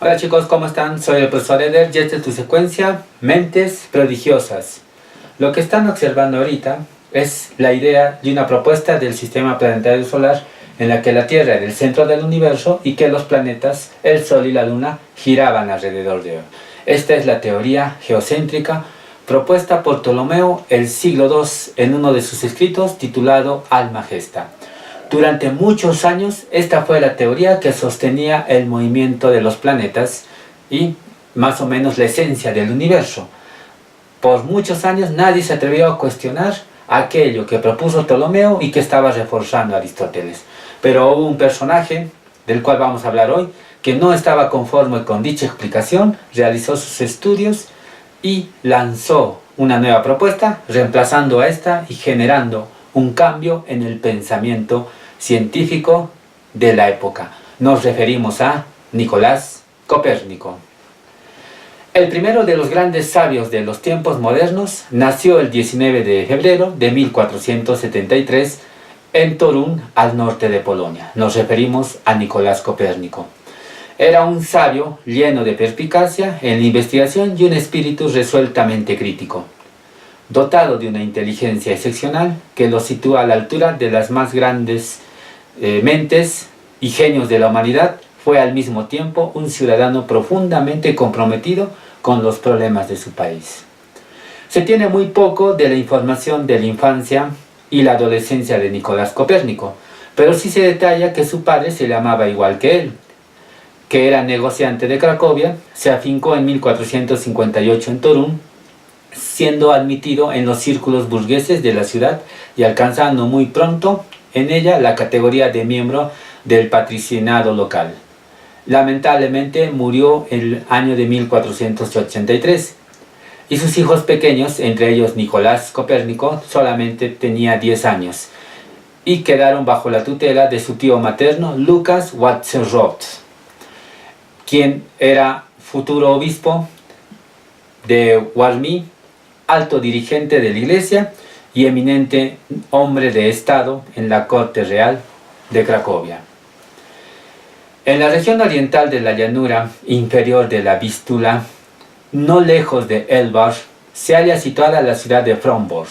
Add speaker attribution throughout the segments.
Speaker 1: Hola chicos, ¿cómo están? Soy el profesor Eder y esta es tu secuencia Mentes Prodigiosas. Lo que están observando ahorita es la idea de una propuesta del sistema planetario solar en la que la Tierra era el centro del universo y que los planetas, el Sol y la Luna, giraban alrededor de él. Esta es la teoría geocéntrica propuesta por Ptolomeo el siglo II en uno de sus escritos titulado Almagesta. Durante muchos años, esta fue la teoría que sostenía el movimiento de los planetas y más o menos la esencia del universo. Por muchos años nadie se atrevió a cuestionar aquello que propuso Ptolomeo y que estaba reforzando Aristóteles. Pero hubo un personaje, del cual vamos a hablar hoy, que no estaba conforme con dicha explicación, realizó sus estudios y lanzó una nueva propuesta, reemplazando a esta y generando un cambio en el pensamiento científico de la época. Nos referimos a Nicolás Copérnico. El primero de los grandes sabios de los tiempos modernos nació el 19 de febrero de 1473 en Torún, al norte de Polonia. Nos referimos a Nicolás Copérnico. Era un sabio lleno de perspicacia en la investigación y un espíritu resueltamente crítico. Dotado de una inteligencia excepcional que lo sitúa a la altura de las más grandes mentes y genios de la humanidad, fue al mismo tiempo un ciudadano profundamente comprometido con los problemas de su país. Se tiene muy poco de la información de la infancia y la adolescencia de Nicolás Copérnico, pero sí se detalla que su padre se llamaba igual que él, que era negociante de Cracovia, se afincó en 1458 en Torún, siendo admitido en los círculos burgueses de la ciudad y alcanzando muy pronto en ella la categoría de miembro del patrocinado local. Lamentablemente murió el año de 1483 y sus hijos pequeños, entre ellos Nicolás Copérnico, solamente tenía 10 años y quedaron bajo la tutela de su tío materno Lucas Watzeroth, quien era futuro obispo de Warmii, alto dirigente de la iglesia y eminente hombre de estado en la corte real de Cracovia. En la región oriental de la llanura inferior de la Vístula, no lejos de Elbar, se halla situada la ciudad de Fromborg,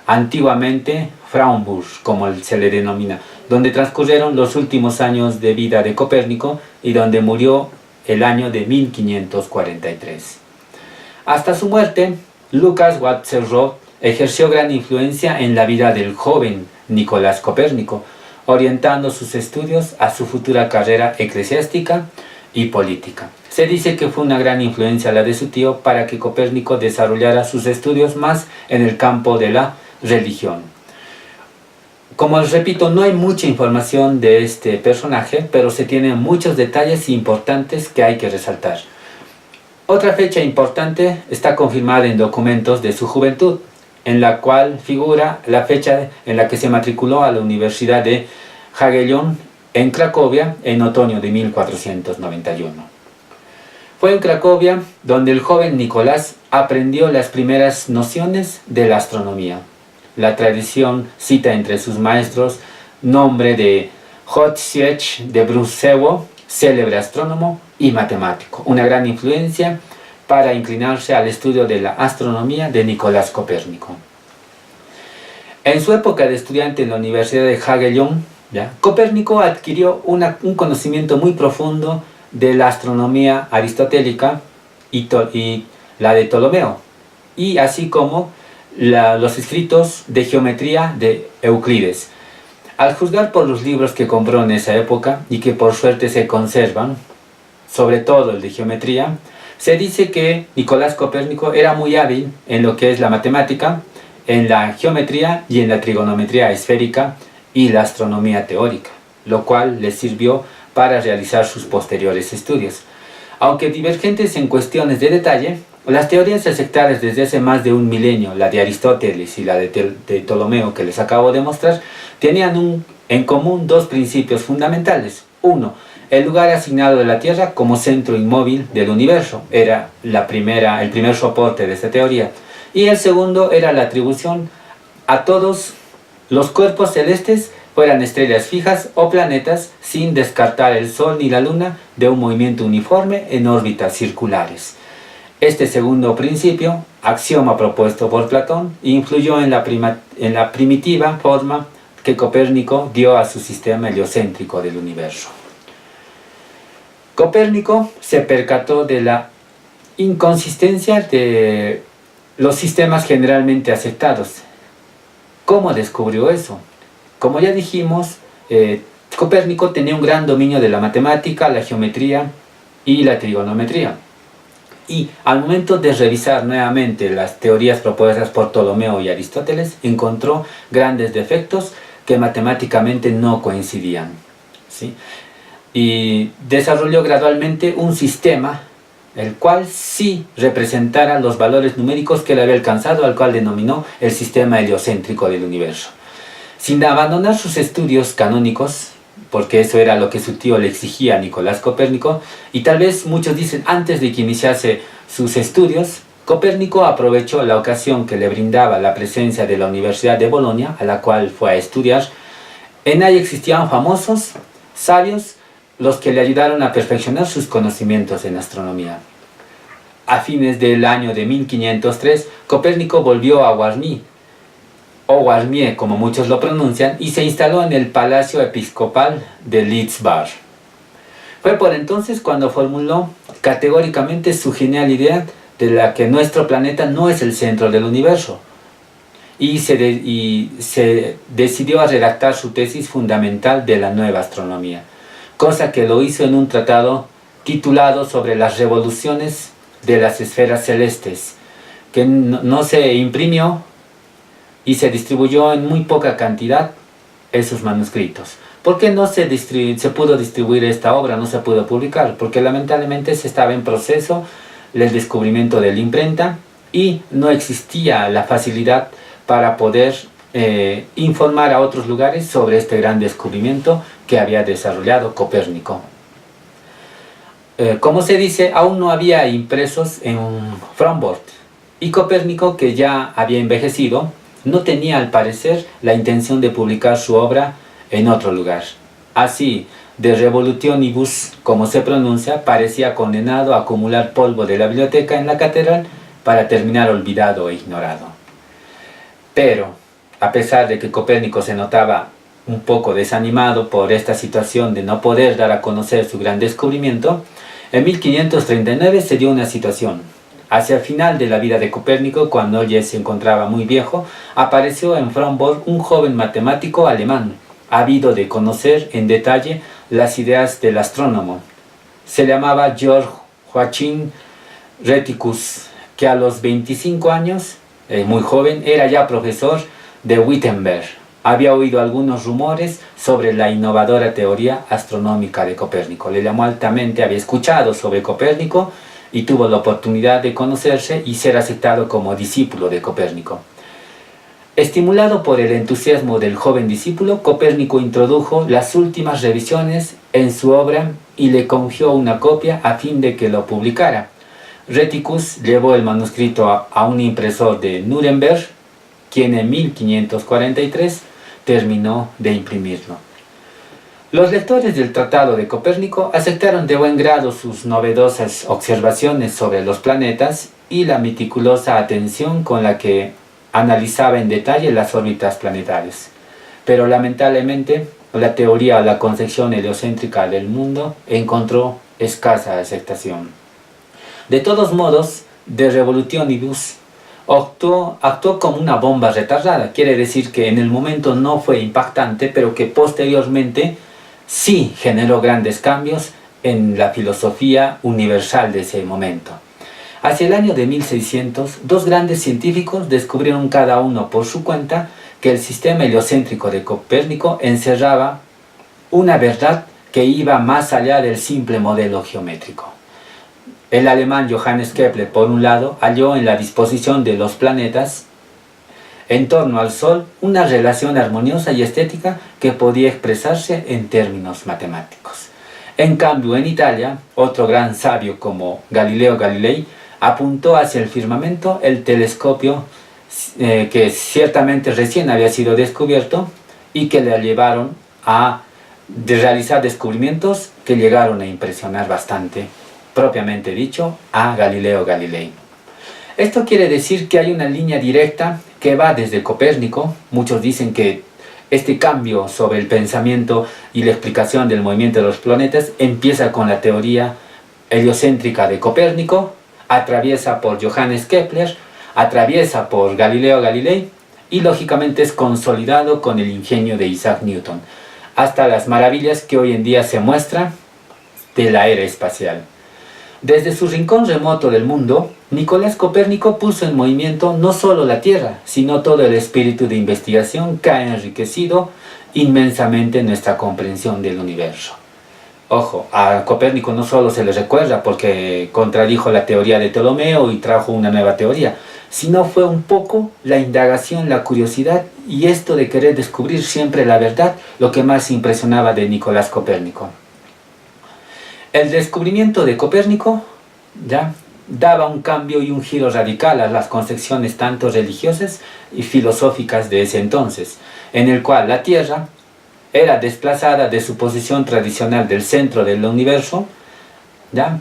Speaker 1: antiguamente Fraunburg, como se le denomina, donde transcurrieron los últimos años de vida de Copérnico y donde murió el año de 1543. Hasta su muerte, Lucas Watzeroth ejerció gran influencia en la vida del joven Nicolás Copérnico, orientando sus estudios a su futura carrera eclesiástica y política. Se dice que fue una gran influencia la de su tío para que Copérnico desarrollara sus estudios más en el campo de la religión. Como les repito, no hay mucha información de este personaje, pero se tienen muchos detalles importantes que hay que resaltar. Otra fecha importante está confirmada en documentos de su juventud, en la cual figura la fecha en la que se matriculó a la Universidad de Jagiellón en Cracovia en otoño de 1491. Fue en Cracovia donde el joven Nicolás aprendió las primeras nociones de la astronomía. La tradición cita entre sus maestros nombre de Wojciech de Bruszewo, célebre astrónomo y matemático, una gran influencia para inclinarse al estudio de la astronomía de Nicolás Copérnico. En su época de estudiante en la Universidad de Jagiellón, Copérnico adquirió un conocimiento muy profundo de la astronomía aristotélica y la de Ptolomeo, y así como los escritos de geometría de Euclides. Al juzgar por los libros que compró en esa época y que por suerte se conservan, sobre todo el de geometría, se dice que Nicolás Copérnico era muy hábil en lo que es la matemática, en la geometría y en la trigonometría esférica y la astronomía teórica, lo cual le sirvió para realizar sus posteriores estudios. Aunque divergentes en cuestiones de detalle, las teorías aceptadas desde hace más de un milenio, la de Aristóteles y la de Ptolomeo que les acabo de mostrar, tenían en común dos principios fundamentales. Uno, el lugar asignado de la Tierra como centro inmóvil del universo era el primer soporte de esta teoría. Y el segundo era la atribución a todos los cuerpos celestes fueran estrellas fijas o planetas, sin descartar el Sol ni la Luna de un movimiento uniforme en órbitas circulares. Este segundo principio, axioma propuesto por Platón, influyó en la primitiva forma que Copérnico dio a su sistema heliocéntrico del universo. Copérnico se percató de la inconsistencia de los sistemas generalmente aceptados. ¿Cómo descubrió eso? Como ya dijimos, Copérnico tenía un gran dominio de la matemática, la geometría y la trigonometría. Y al momento de revisar nuevamente las teorías propuestas por Ptolomeo y Aristóteles, encontró grandes defectos que matemáticamente no coincidían, ¿sí? Y desarrolló gradualmente un sistema el cual sí representara los valores numéricos que él había alcanzado, al cual denominó el sistema heliocéntrico del universo. Sin abandonar sus estudios canónicos, porque eso era lo que su tío le exigía a Nicolás Copérnico, y tal vez muchos dicen antes de que iniciase sus estudios, Copérnico aprovechó la ocasión que le brindaba la presencia de la Universidad de Bolonia, a la cual fue a estudiar. En ella existían famosos, sabios, los que le ayudaron a perfeccionar sus conocimientos en astronomía. A fines del año de 1503, Copérnico volvió a Warmie, o Warmie como muchos lo pronuncian, y se instaló en el Palacio Episcopal de Lidzbark. Fue por entonces cuando formuló categóricamente su genial idea de la que nuestro planeta no es el centro del universo, y se decidió a redactar su tesis fundamental de la nueva astronomía, cosa que lo hizo en un tratado titulado sobre las revoluciones de las esferas celestes, que no se imprimió y se distribuyó en muy poca cantidad esos manuscritos. ¿Por qué no se pudo distribuir esta obra, no se pudo publicar? Porque lamentablemente se estaba en proceso el descubrimiento de la imprenta y no existía la facilidad para poder informar a otros lugares sobre este gran descubrimiento que había desarrollado Copérnico. Como se dice, aún no había impresos en Frombork, y Copérnico, que ya había envejecido, no tenía al parecer la intención de publicar su obra en otro lugar. Así, de revolutionibus, como se pronuncia, parecía condenado a acumular polvo de la biblioteca en la catedral para terminar olvidado e ignorado. Pero, a pesar de que Copérnico se notaba un poco desanimado por esta situación de no poder dar a conocer su gran descubrimiento, en 1539 se dio una situación. Hacia el final de la vida de Copérnico, cuando él ya se encontraba muy viejo, apareció en Frombork un joven matemático alemán, ávido de conocer en detalle las ideas del astrónomo. Se llamaba Georg Joachim Rheticus, que a los 25 años, muy joven, era ya profesor de Wittenberg. Había oído algunos rumores sobre la innovadora teoría astronómica de Copérnico. Le llamó altamente, había escuchado sobre Copérnico y tuvo la oportunidad de conocerse y ser aceptado como discípulo de Copérnico. Estimulado por el entusiasmo del joven discípulo, Copérnico introdujo las últimas revisiones en su obra y le confió una copia a fin de que lo publicara. Rheticus llevó el manuscrito a un impresor de Nuremberg, quien en 1543 terminó de imprimirlo. Los lectores del Tratado de Copérnico aceptaron de buen grado sus novedosas observaciones sobre los planetas y la meticulosa atención con la que analizaba en detalle las órbitas planetarias. Pero lamentablemente, la teoría o la concepción heliocéntrica del mundo encontró escasa aceptación. De todos modos, De Revolutionibus actuó como una bomba retardada. Quiere decir que en el momento no fue impactante, pero que posteriormente sí generó grandes cambios en la filosofía universal de ese momento. Hacia el año de 1600, dos grandes científicos descubrieron cada uno por su cuenta que el sistema heliocéntrico de Copérnico encerraba una verdad que iba más allá del simple modelo geométrico. El alemán Johannes Kepler, por un lado, halló en la disposición de los planetas en torno al Sol una relación armoniosa y estética que podía expresarse en términos matemáticos. En cambio, en Italia, otro gran sabio como Galileo Galilei apuntó hacia el firmamento el telescopio que ciertamente recién había sido descubierto y que le llevaron a realizar descubrimientos que llegaron a impresionar bastante, propiamente dicho, a Galileo Galilei. Esto quiere decir que hay una línea directa que va desde Copérnico. Muchos dicen que este cambio sobre el pensamiento y la explicación del movimiento de los planetas empieza con la teoría heliocéntrica de Copérnico, atraviesa por Johannes Kepler, atraviesa por Galileo Galilei y lógicamente es consolidado con el ingenio de Isaac Newton, hasta las maravillas que hoy en día se muestran de la era espacial. Desde su rincón remoto del mundo, Nicolás Copérnico puso en movimiento no solo la Tierra, sino todo el espíritu de investigación que ha enriquecido inmensamente nuestra comprensión del universo. Ojo, a Copérnico no solo se le recuerda porque contradijo la teoría de Ptolomeo y trajo una nueva teoría, sino fue un poco la indagación, la curiosidad y esto de querer descubrir siempre la verdad, lo que más impresionaba de Nicolás Copérnico. El descubrimiento de Copérnico ya daba un cambio y un giro radical a las concepciones tanto religiosas y filosóficas de ese entonces, en el cual la Tierra era desplazada de su posición tradicional del centro del universo, ¿ya?,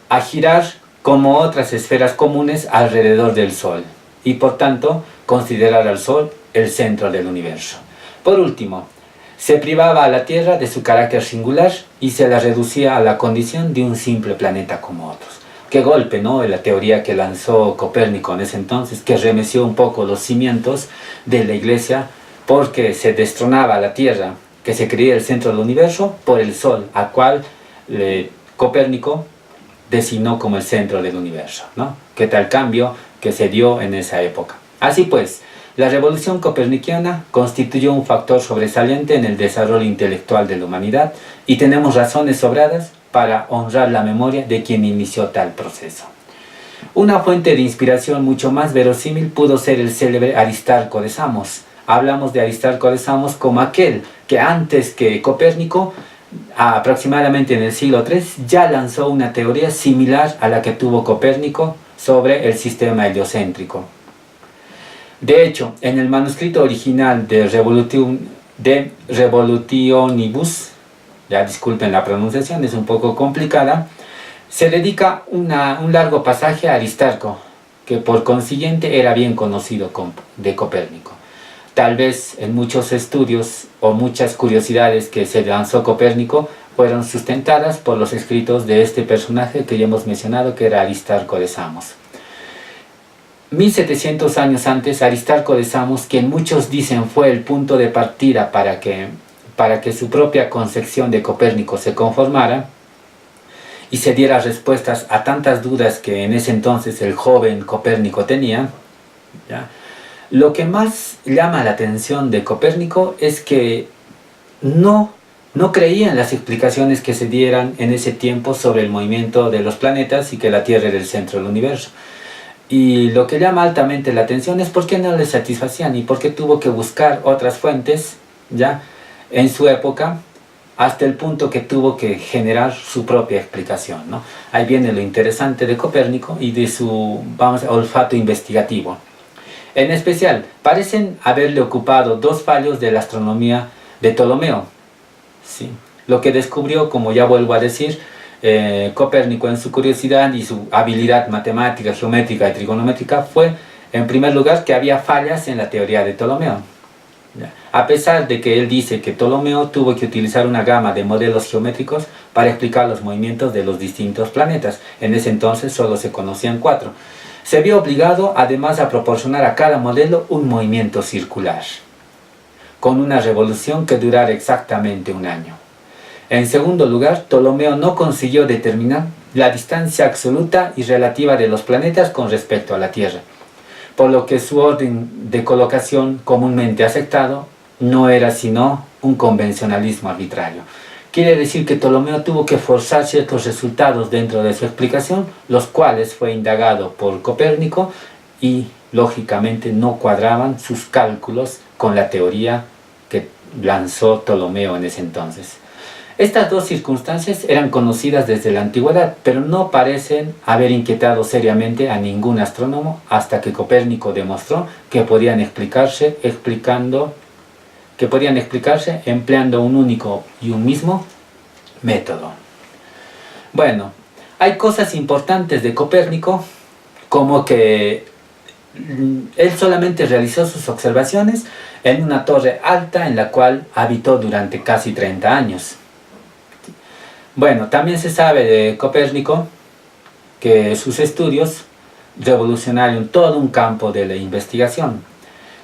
Speaker 1: a girar como otras esferas comunes alrededor del Sol, y por tanto considerar al Sol el centro del universo. Por último, se privaba a la Tierra de su carácter singular y se la reducía a la condición de un simple planeta como otros. Qué golpe, ¿no?, la teoría que lanzó Copérnico en ese entonces, que remeció un poco los cimientos de la Iglesia, porque se destronaba a la Tierra, que se creía el centro del universo, por el Sol, al cual Copérnico designó como el centro del universo, ¿no? Qué tal cambio que se dio en esa época. Así pues, la revolución copernicana constituyó un factor sobresaliente en el desarrollo intelectual de la humanidad y tenemos razones sobradas para honrar la memoria de quien inició tal proceso. Una fuente de inspiración mucho más verosímil pudo ser el célebre Aristarco de Samos. Hablamos de Aristarco de Samos como aquel que antes que Copérnico, aproximadamente en el siglo III, ya lanzó una teoría similar a la que tuvo Copérnico sobre el sistema heliocéntrico. De hecho, en el manuscrito original de Revolutionibus, ya disculpen la pronunciación, es un poco complicada, se dedica un largo pasaje a Aristarco, que por consiguiente era bien conocido de Copérnico. Tal vez en muchos estudios o muchas curiosidades que se lanzó Copérnico fueron sustentadas por los escritos de este personaje que ya hemos mencionado, que era Aristarco de Samos. 1700 años antes, Aristarco de Samos, quien muchos dicen fue el punto de partida para que su propia concepción de Copérnico se conformara y se diera respuestas a tantas dudas que en ese entonces el joven Copérnico tenía, ¿ya? Lo que más llama la atención de Copérnico es que no creía en las explicaciones que se dieran en ese tiempo sobre el movimiento de los planetas y que la Tierra era el centro del universo. Y lo que llama altamente la atención es por qué no le satisfacían y por qué tuvo que buscar otras fuentes ya en su época, hasta el punto que tuvo que generar su propia explicación, ¿no? Ahí viene lo interesante de Copérnico y de su, olfato investigativo. En especial, parecen haberle ocupado dos fallos de la astronomía de Ptolomeo, ¿sí? Lo que descubrió, como ya vuelvo a decir, Copérnico en su curiosidad y su habilidad matemática, geométrica y trigonométrica fue, en primer lugar, que había fallas en la teoría de Ptolomeo. A pesar de que él dice que Ptolomeo tuvo que utilizar una gama de modelos geométricos para explicar los movimientos de los distintos planetas. En ese entonces solo se conocían 4. Se vio obligado además a proporcionar a cada modelo un movimiento circular, con una revolución que durara exactamente un año. En segundo lugar, Ptolomeo no consiguió determinar la distancia absoluta y relativa de los planetas con respecto a la Tierra, por lo que su orden de colocación comúnmente aceptado no era sino un convencionalismo arbitrario. Quiere decir que Ptolomeo tuvo que forzar ciertos resultados dentro de su explicación, los cuales fue indagado por Copérnico y lógicamente no cuadraban sus cálculos con la teoría que lanzó Ptolomeo en ese entonces. Estas dos circunstancias eran conocidas desde la antigüedad, pero no parecen haber inquietado seriamente a ningún astrónomo hasta que Copérnico demostró que podían explicarse explicando que podían explicarse empleando un único y un mismo método. Bueno, hay cosas importantes de Copérnico, como que él solamente realizó sus observaciones en una torre alta en la cual habitó durante casi 30 años. Bueno, también se sabe de Copérnico que sus estudios revolucionaron todo un campo de la investigación.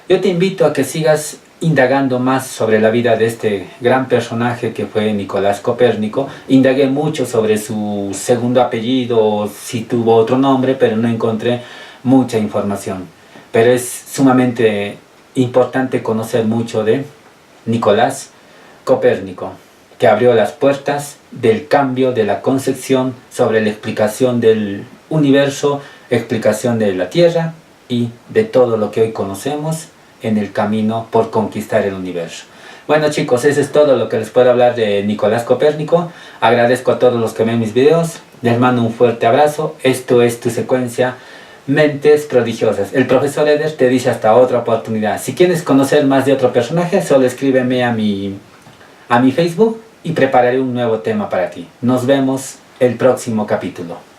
Speaker 1: Yo te invito a que sigas indagando más sobre la vida de este gran personaje que fue Nicolás Copérnico. Indagué mucho sobre su segundo apellido, si tuvo otro nombre, pero no encontré mucha información. Pero es sumamente importante conocer mucho de Nicolás Copérnico, que abrió las puertas del cambio de la concepción sobre la explicación del universo, explicación de la Tierra y de todo lo que hoy conocemos en el camino por conquistar el universo. Bueno chicos, eso es todo lo que les puedo hablar de Nicolás Copérnico. Agradezco a todos los que ven mis videos, les mando un fuerte abrazo. Esto es tu secuencia Mentes Prodigiosas. El profesor Eder te dice hasta otra oportunidad. Si quieres conocer más de otro personaje, solo escríbeme a mi Facebook y prepararé un nuevo tema para ti. Nos vemos el próximo capítulo.